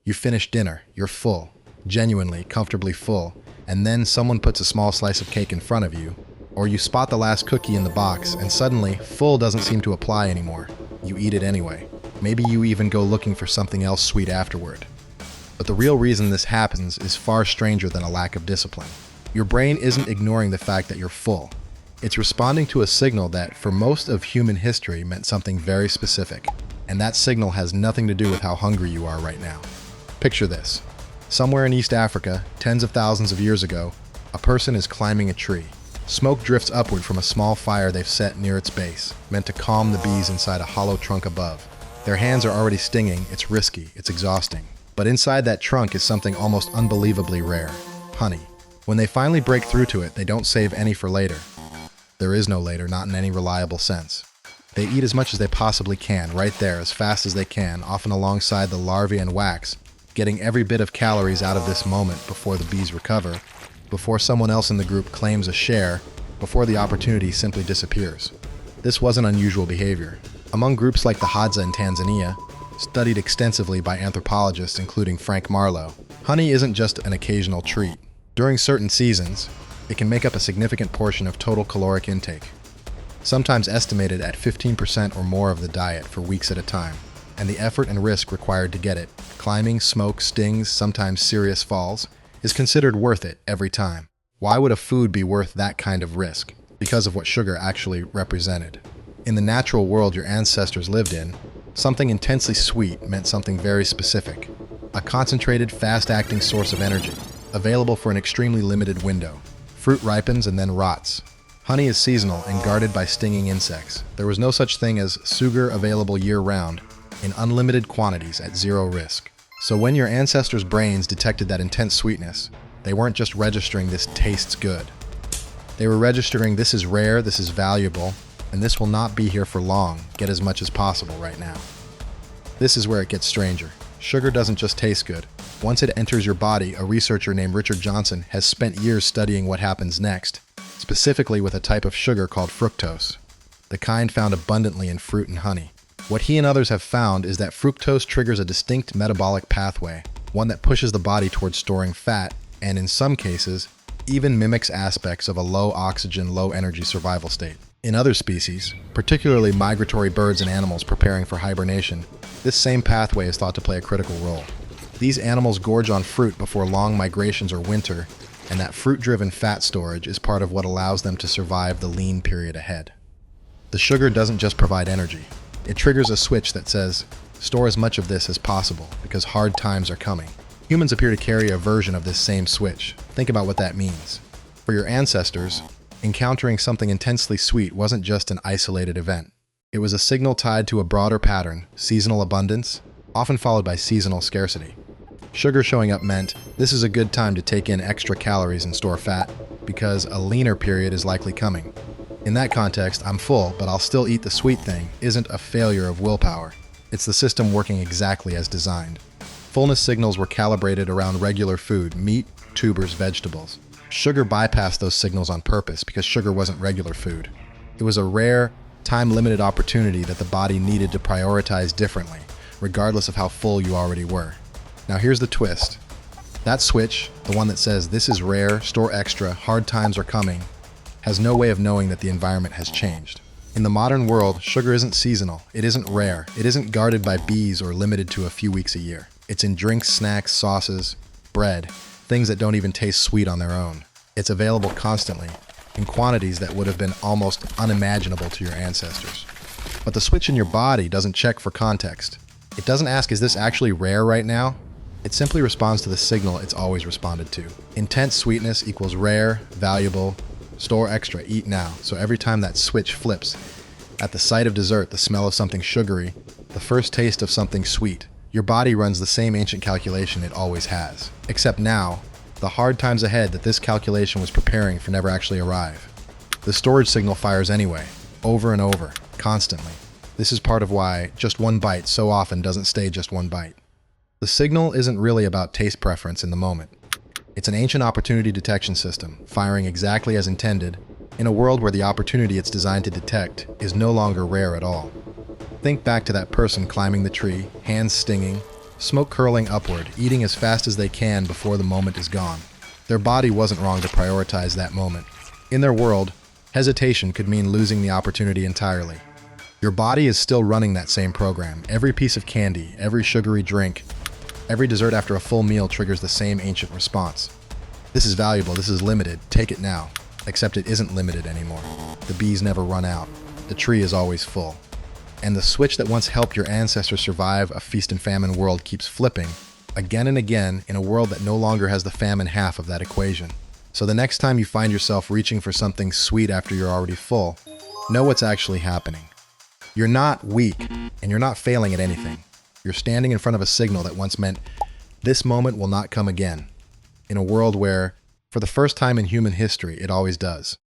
You finish dinner, you're full, genuinely, comfortably full, and then someone puts a small slice of cake in front of you, or you spot the last cookie in the box, and suddenly, full doesn't seem to apply anymore. You eat it anyway. Maybe you even go looking for something else sweet afterward. But the real reason this happens is far stranger than a lack of discipline. Your brain isn't ignoring the fact that you're full. It's responding to a signal that, for most of human history, meant something very specific. And that signal has nothing to do with how hungry you are right now. Picture this. Somewhere in East Africa, tens of thousands of years ago, a person is climbing a tree. Smoke drifts upward from a small fire they've set near its base, meant to calm the bees inside a hollow trunk above. Their hands are already stinging, it's risky, it's exhausting. But inside that trunk is something almost unbelievably rare: honey. When they finally break through to it, they don't save any for later. There is no later, not in any reliable sense. They eat as much as they possibly can, right there, as fast as they can, often alongside the larvae and wax, getting every bit of calories out of this moment before the bees recover, before someone else in the group claims a share, before the opportunity simply disappears. This wasn't unusual behavior. Among groups like the Hadza in Tanzania, studied extensively by anthropologists including Frank Marlowe, honey isn't just an occasional treat. During certain seasons, it can make up a significant portion of total caloric intake, sometimes estimated at 15% or more of the diet for weeks at a time. And the effort and risk required to get it, climbing, smoke, stings, sometimes serious falls, is considered worth it every time. Why would a food be worth that kind of risk? Because of what sugar actually represented. In the natural world your ancestors lived in, something intensely sweet meant something very specific. A concentrated, fast-acting source of energy, available for an extremely limited window. Fruit ripens and then rots. Honey is seasonal and guarded by stinging insects. There was no such thing as sugar available year-round, in unlimited quantities at zero risk. So when your ancestors' brains detected that intense sweetness, they weren't just registering this tastes good. They were registering this is rare, this is valuable, and this will not be here for long. Get as much as possible right now. This is where it gets stranger. Sugar doesn't just taste good. Once it enters your body, a researcher named Richard Johnson has spent years studying what happens next, specifically with a type of sugar called fructose, the kind found abundantly in fruit and honey. What he and others have found is that fructose triggers a distinct metabolic pathway, one that pushes the body towards storing fat, and in some cases, even mimics aspects of a low-oxygen, low-energy survival state. In other species, particularly migratory birds and animals preparing for hibernation, this same pathway is thought to play a critical role. These animals gorge on fruit before long migrations or winter, and that fruit-driven fat storage is part of what allows them to survive the lean period ahead. The sugar doesn't just provide energy. It triggers a switch that says, store as much of this as possible, because hard times are coming. Humans appear to carry a version of this same switch. Think about what that means. For your ancestors, encountering something intensely sweet wasn't just an isolated event. It was a signal tied to a broader pattern, seasonal abundance, often followed by seasonal scarcity. Sugar showing up meant, this is a good time to take in extra calories and store fat, because a leaner period is likely coming. In that context, I'm full, but I'll still eat the sweet thing isn't a failure of willpower. It's the system working exactly as designed. Fullness signals were calibrated around regular food, meat, tubers, vegetables. Sugar bypassed those signals on purpose because sugar wasn't regular food. It was a rare, time-limited opportunity that the body needed to prioritize differently, regardless of how full you already were. Now here's the twist. That switch, the one that says this is rare, store extra, hard times are coming, has no way of knowing that the environment has changed. In the modern world, sugar isn't seasonal, it isn't rare, it isn't guarded by bees or limited to a few weeks a year. It's in drinks, snacks, sauces, bread, things that don't even taste sweet on their own. It's available constantly, in quantities that would have been almost unimaginable to your ancestors. But the switch in your body doesn't check for context. It doesn't ask, is this actually rare right now? It simply responds to the signal it's always responded to. Intense sweetness equals rare, valuable, store extra, eat now. So every time that switch flips, at the sight of dessert, the smell of something sugary, the first taste of something sweet, your body runs the same ancient calculation it always has. Except now, the hard times ahead that this calculation was preparing for never actually arrive. The storage signal fires anyway, over and over, constantly. This is part of why just one bite so often doesn't stay just one bite. The signal isn't really about taste preference in the moment. It's an ancient opportunity detection system, firing exactly as intended, in a world where the opportunity it's designed to detect is no longer rare at all. Think back to that person climbing the tree, hands stinging, smoke curling upward, eating as fast as they can before the moment is gone. Their body wasn't wrong to prioritize that moment. In their world, hesitation could mean losing the opportunity entirely. Your body is still running that same program. Every piece of candy, every sugary drink, every dessert after a full meal triggers the same ancient response. This is valuable, this is limited, take it now. Except it isn't limited anymore. The bees never run out. The tree is always full. And the switch that once helped your ancestors survive a feast-and-famine world keeps flipping, again and again, in a world that no longer has the famine half of that equation. So the next time you find yourself reaching for something sweet after you're already full, know what's actually happening. You're not weak, and you're not failing at anything. You're standing in front of a signal that once meant, this moment will not come again, in a world where, for the first time in human history, it always does.